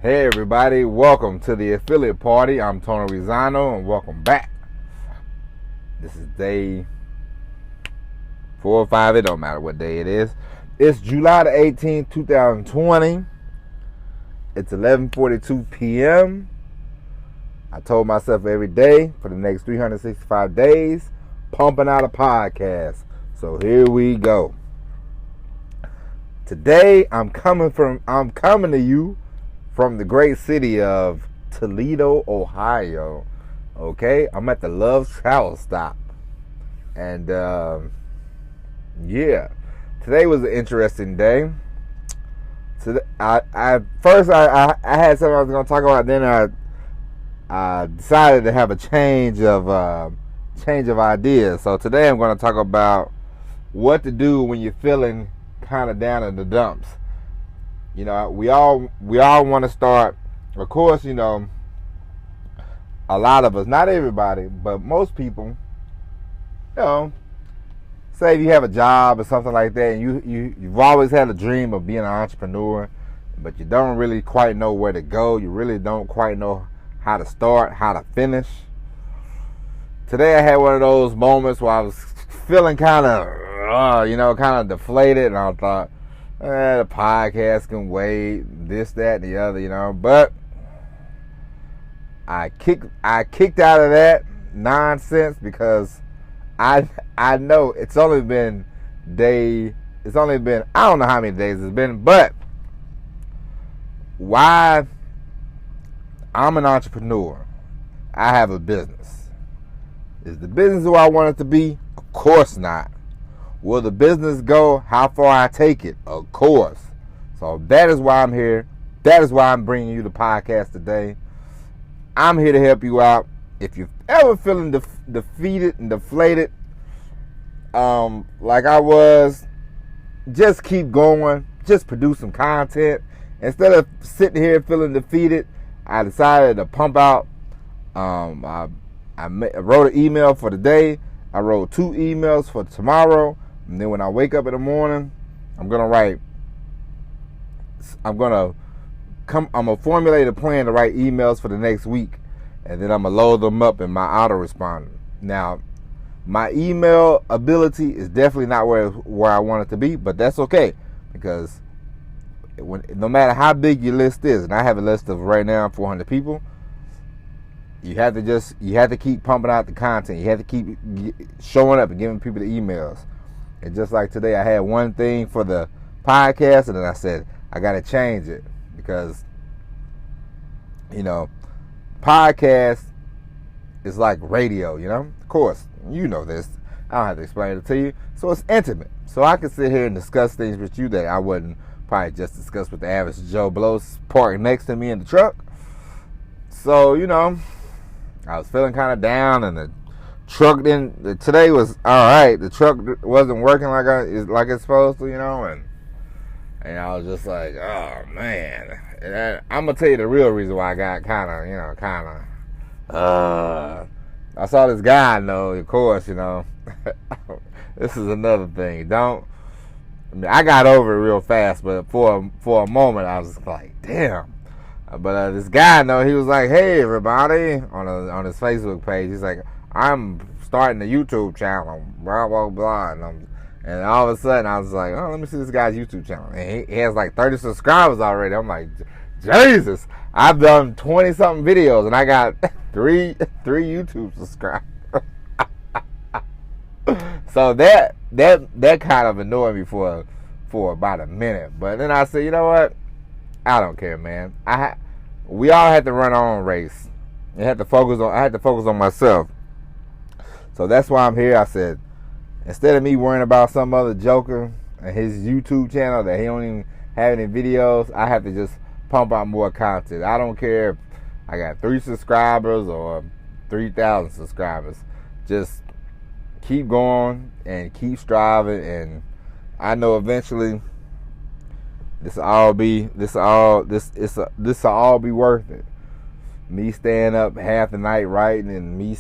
Hey everybody, welcome to the affiliate party. I'm Tony Rizzano and welcome back. This is day 4 or 5, it don't matter what day it is. It's July the 18th, 2020. It's 11:42 p.m. I told myself every day for the next 365 days, pumping out a podcast. So here we go. Today I'm coming to you from the great city of Toledo, Ohio. Okay, I'm at the Love's Travel Stop, and today was an interesting day. So I had something I was going to talk about. Then I decided to have a change of ideas. So today I'm going to talk about what to do when you're feeling kind of down in the dumps. You know, we all want to start. Of course, you know, a lot of us, not everybody, but most people, you know, say if you have a job or something like that, and you've always had a dream of being an entrepreneur, but you don't really quite know where to go. You really don't quite know how to start, how to finish. Today I had one of those moments where I was feeling kind of deflated, and I thought, the podcast can wait, this, that, and the other, you know. But I kicked out of that nonsense because I know it's only been I don't know how many days it's been, but why I'm an entrepreneur. I have a business. Is the business who I want it to be? Of course not. Will the business go how far I take it? Of course. So that is why I'm here. That is why I'm bringing you the podcast today. I'm here to help you out. If you're ever feeling defeated and deflated, like I was, just keep going. Just produce some content. Instead of sitting here feeling defeated, I decided to pump out. I wrote an email for today. I wrote 2 emails for tomorrow. And then when I wake up in the morning, I'm gonna formulate a plan to write emails for the next week, and then I'm gonna load them up in my autoresponder. Now, my email ability is definitely not where I want it to be, but that's okay, because no matter how big your list is, and I have a list of right now 400 people, you have to keep pumping out the content. You have to keep showing up and giving people the emails. And just like today, I had one thing for the podcast, and then I said, I got to change it because, you know, podcast is like radio, you know? Of course, you know this. I don't have to explain it to you. So it's intimate. So I can sit here and discuss things with you that I wouldn't probably just discuss with the average Joe Blow parked next to me in the truck. So, you know, I was feeling kind of down, and the truck today was all right. The truck wasn't working like it's supposed to, you know, and I was just like, oh man. And I'm gonna tell you the real reason why I got I saw this guy I know, of course, you know. This is another thing. I got over it real fast, but for a moment I was like, damn. But this guy I know, he was like, hey everybody, on his Facebook page, he's like, I'm starting a YouTube channel, blah, blah, blah. And all of a sudden, I was like, oh, let me see this guy's YouTube channel. And he has like 30 subscribers already. I'm like, Jesus, I've done 20-something videos, and I got three YouTube subscribers. So that kind of annoyed me for about a minute. But then I said, you know what? I don't care, man. We all had to run our own race. I had to focus on myself. So that's why I'm here. I said, instead of me worrying about some other joker and his YouTube channel that he don't even have any videos, I have to just pump out more content. I don't care if I got 3 subscribers or 3,000 subscribers. Just keep going and keep striving, and I know eventually this will all be worth it. Me staying up half the night writing, and me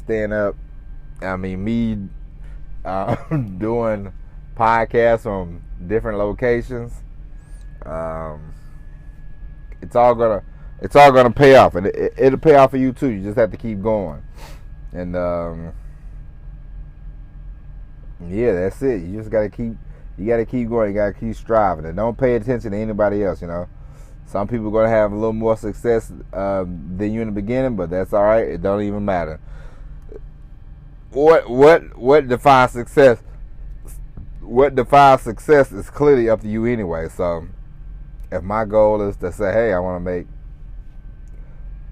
doing podcasts from different locations. It's all gonna it's all gonna pay off, and it'll pay off for you too. You just have to keep going, and yeah, that's it. You just gotta keep going. You gotta keep striving, and don't pay attention to anybody else. Some people are gonna have a little more success than you in the beginning, but that's all right. It don't even matter. What defines success? What defines success is clearly up to you anyway. So, if my goal is to say, hey, I want to make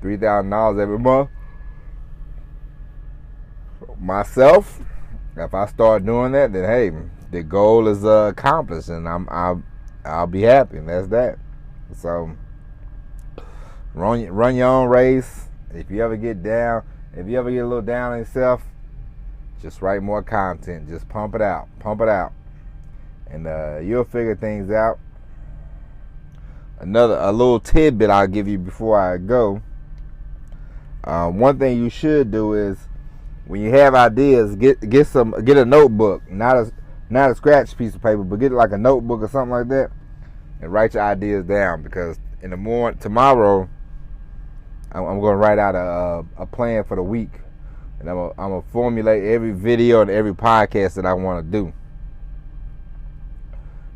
$3,000 every month myself, if I start doing that, then hey, the goal is accomplished, and I'll be happy, and that's that. So run your own race. If you ever get a little down on yourself, just write more content. Just pump it out, and you'll figure things out. A little tidbit I'll give you before I go. One thing you should do is, when you have ideas, get a notebook, not a scratch piece of paper, but get like a notebook or something like that, and write your ideas down. Because in the morning tomorrow, I'm going to write out a plan for the week, and I'm gonna formulate every video and every podcast that I want to do.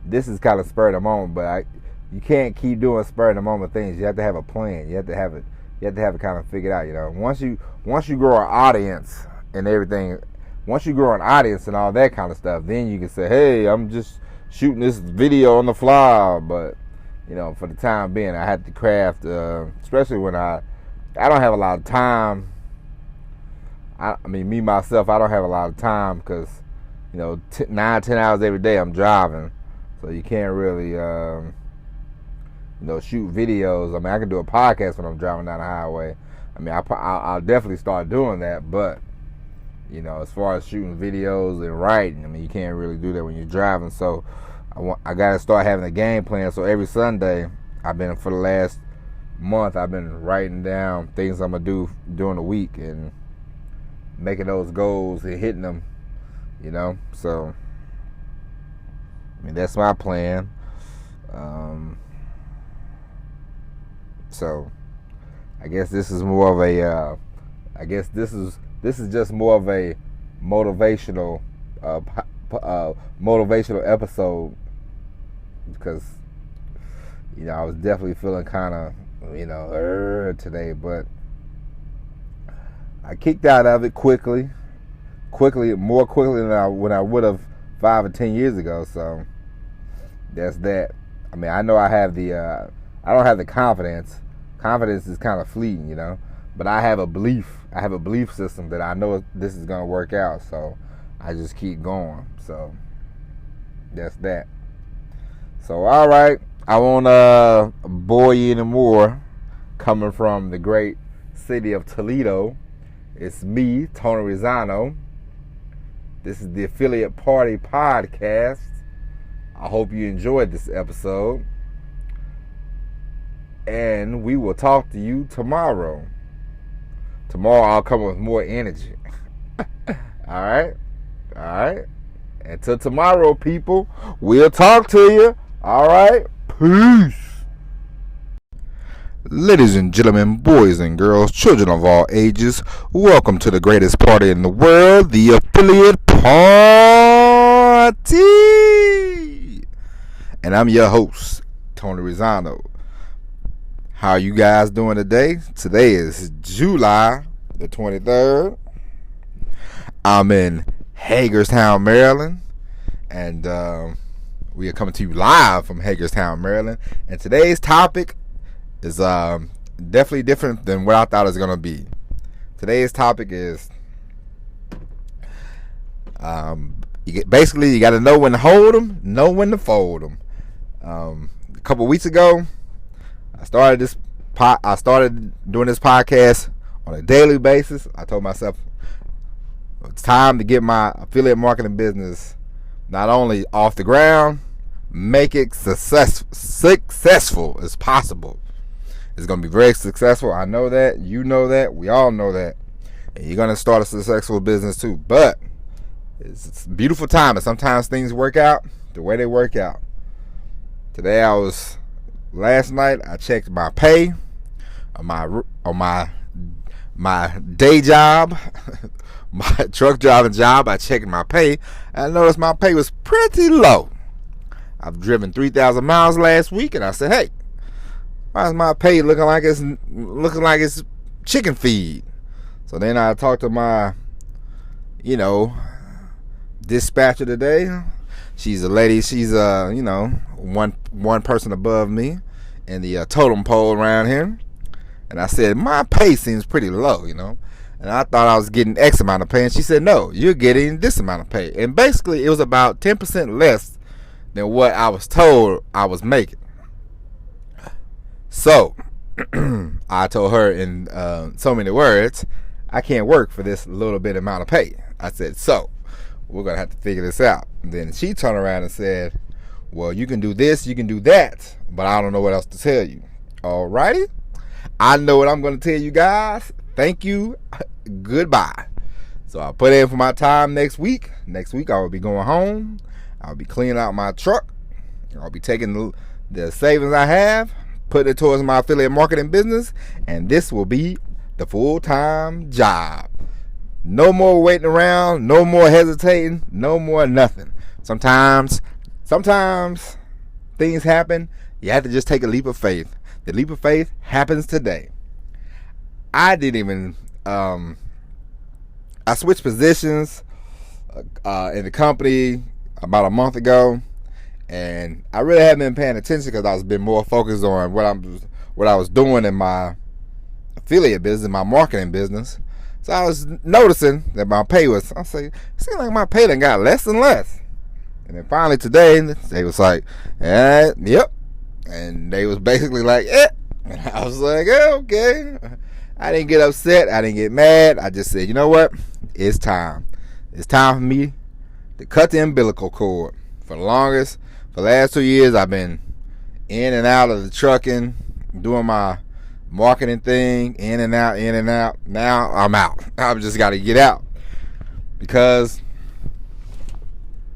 This is kind of spur of the moment, but you can't keep doing spur of the moment things. You have to have a plan. You have to have it kind of figured out. Once you grow an audience and everything, once you grow an audience and all that kind of stuff, then you can say, hey, I'm just shooting this video on the fly. But for the time being, I had to craft, especially when I don't have a lot of time. Me myself, I don't have a lot of time because 9-10 hours every day I'm driving, so you can't really shoot videos. I can do a podcast when I'm driving down the highway. I'll definitely start doing that, but as far as shooting videos and writing, you can't really do that when you're driving. So I gotta start having a game plan. So every Sunday, for the last month, I've been writing down things I'm gonna do during the week and making those goals and hitting them. So that's my plan. So I guess this is more of a this is just more of a motivational episode, because I was definitely feeling kind of today, but I kicked out of it more quickly than when I would have 5 or 10 years ago. So that's that. I know I don't have the confidence. Confidence is kind of fleeting, but I have a belief. I have a belief system that I know this is going to work out. So I just keep going. So that's that. So, all right. I won't bore you anymore. Coming from the great city of Toledo, it's me, Tony Rizzano. This is the Affiliate Party Podcast. I hope you enjoyed this episode. And we will talk to you tomorrow. Tomorrow I'll come with more energy. All right? Until tomorrow, people, we'll talk to you. All right? Peace. Ladies and gentlemen, boys and girls, children of all ages, welcome to the greatest party in the world, the Affiliate Party. And I'm your host, Tony Rizzano. How are you guys doing today? Today is July the 23rd. I'm in Hagerstown, Maryland, and we are coming to you live from Hagerstown, Maryland. And today's topic is definitely different than what I thought it was going to be. Today's topic is you got to know when to hold them, know when to fold them. A couple weeks ago, I started doing this podcast on a daily basis. I told myself it's time to get my affiliate marketing business not only off the ground, make it successful as possible. It's going to be very successful. I know that. You know that. We all know that. And you're going to start a successful business too. But it's a beautiful time. And sometimes things work out the way they work out. Last night, I checked my pay my day job, my truck driving job, I checked my pay. And I noticed my pay was pretty low. I've driven 3,000 miles last week, and I said, "Hey, why is my pay looking like it's chicken feed?" So then I talked to my, dispatcher today. She's a lady. She's one person above me in the totem pole around here. And I said, my pay seems pretty low, And I thought I was getting X amount of pay. And she said, no, you're getting this amount of pay. And basically, it was about 10% less than what I was told I was making. So, I told her in so many words, I can't work for this little bit amount of pay. I said, so, we're going to have to figure this out. And then she turned around and said, well, you can do this, you can do that, but I don't know what else to tell you. Alrighty? I know what I'm going to tell you guys. Thank you. Goodbye. So I'll put in for my time next week. Next week I will be going home. I'll be cleaning out my truck. I'll be taking the savings I have, putting it towards my affiliate marketing business, and this will be the full-time job. No more waiting around, no more hesitating, no more nothing. Sometimes things happen. You have to just take a leap of faith. The leap of faith happens today. I didn't even, I switched positions in the company about a month ago, and I really haven't been paying attention because I was been more focused on what I was doing in my affiliate business, my marketing business. So I was noticing that my pay was, I say, it seemed like my pay done got less and less. And then finally today, they was like, yep. And they was basically like, And I was like, okay. I didn't get upset. I didn't get mad. I just said, you know what? It's time. It's time for me to cut the umbilical cord. For the last 2 years, I've been in and out of the trucking, doing my marketing thing, in and out. Now I'm out. I've just got to get out. Because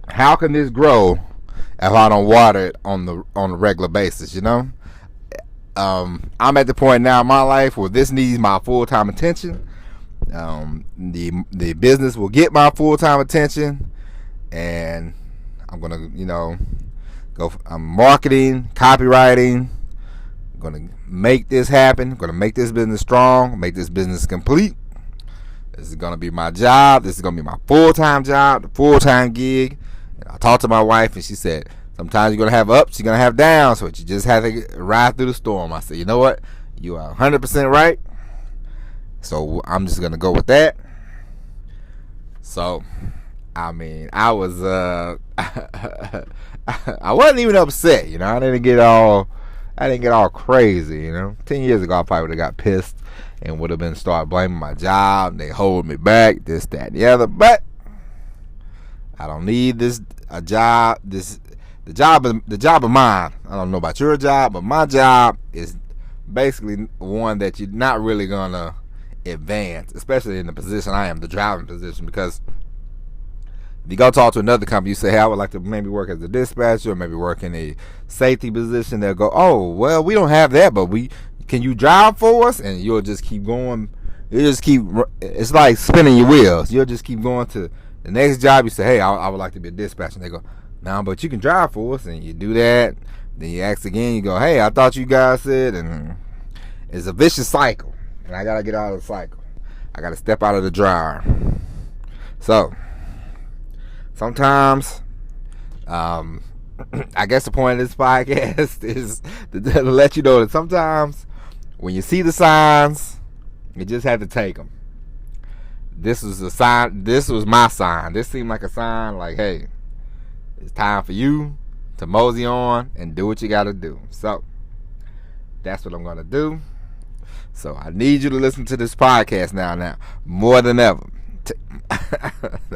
how can this grow if I don't water it on a regular basis, I'm at the point now in my life where this needs my full-time attention. The business will get my full-time attention, and I'm gonna, I'm marketing, copywriting. I'm gonna make this happen. I'm gonna make this business strong, make this business complete. This is gonna be my job. This is gonna be my full-time job, the full-time gig. And I talked to my wife, and she said, sometimes you're going to have ups, you're going to have downs, but you just have to ride through the storm. I said, you know what? You are 100% right. So I'm just going to go with that. So, I mean, I was, I wasn't even upset, I didn't get all crazy, 10 years ago, I probably would have got pissed and would have been start blaming my job. They hold me back, this, that, and the other. But I don't need a job. The job of mine, I don't know about your job, but my job is basically one that you're not really gonna advance, especially in the position I am, the driving position. Because if you go talk to another company, you say, hey, I would like to maybe work as a dispatcher or maybe work in a safety position. They'll go, oh, well, we don't have that, but can you drive for us? And you'll just keep going. It's like spinning your wheels. You'll just keep going to the next job. You say, hey, I would like to be a dispatcher. And they go, no, but you can drive for us. And you do that. Then you ask again. You go, hey, I thought you guys said. And it's a vicious cycle. And I got to get out of the cycle. I got to step out of the dryer. So, sometimes, I guess the point of this podcast is to let you know that sometimes when you see the signs, you just have to take them. This was a sign. This was my sign. This seemed like a sign like, hey, it's time for you to mosey on and do what you got to do. So, that's what I'm going to do. So, I need you to listen to this podcast now, more than ever.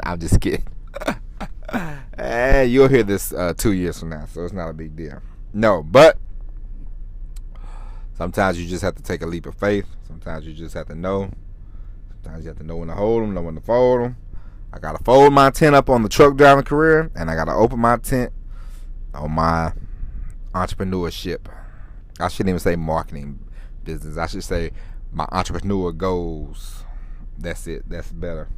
I'm just kidding. And you'll hear this 2 years from now, so it's not a big deal. No, but sometimes you just have to take a leap of faith. Sometimes you just have to know. Sometimes you have to know when to hold them, know when to fold them. I got to fold my tent up on the truck driving career, and I got to open my tent on my entrepreneurship. I shouldn't even say marketing business. I should say my entrepreneur goals. That's it. That's better.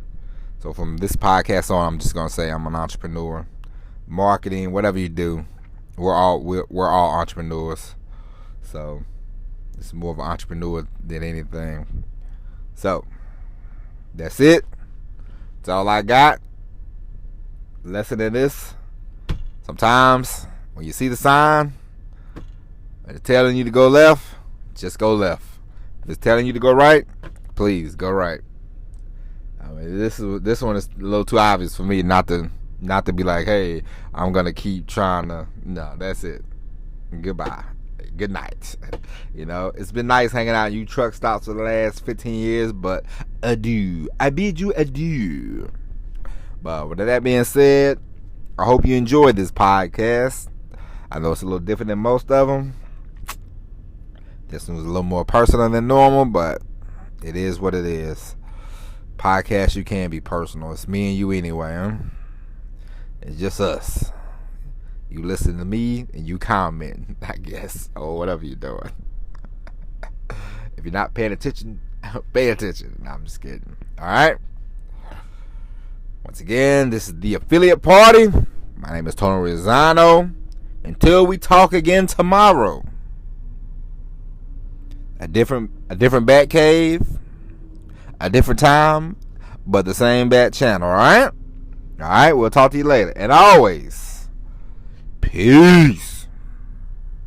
So from this podcast on, I'm just gonna say I'm an entrepreneur. Marketing, whatever you do, we're all entrepreneurs. So it's more of an entrepreneur than anything. So that's it. That's all I got. Lesson in this: sometimes when you see the sign and it's telling you to go left, just go left. If it's telling you to go right, please go right. I mean, this one is a little too obvious for me not to be like, hey, I'm gonna keep trying to. No, that's it. Goodbye. Good night. It's been nice hanging out in you truck stops for the last 15 years, but adieu. I bid you adieu. But with that being said, I hope you enjoyed this podcast. I know it's a little different than most of them. This one was a little more personal than normal, but it is what it is. Podcast, you can be personal. It's me and you anyway, huh? It's just us. You listen to me and you comment, I guess, or whatever you're doing. If you're not paying attention, pay attention. No, I'm just kidding. All right? Once again, this is the Affiliate Party. My name is Tony Rizzano. Until we talk again tomorrow. A different Bat Cave, a different time, but the same Bat channel, all right? All right, we'll talk to you later. And always, peace.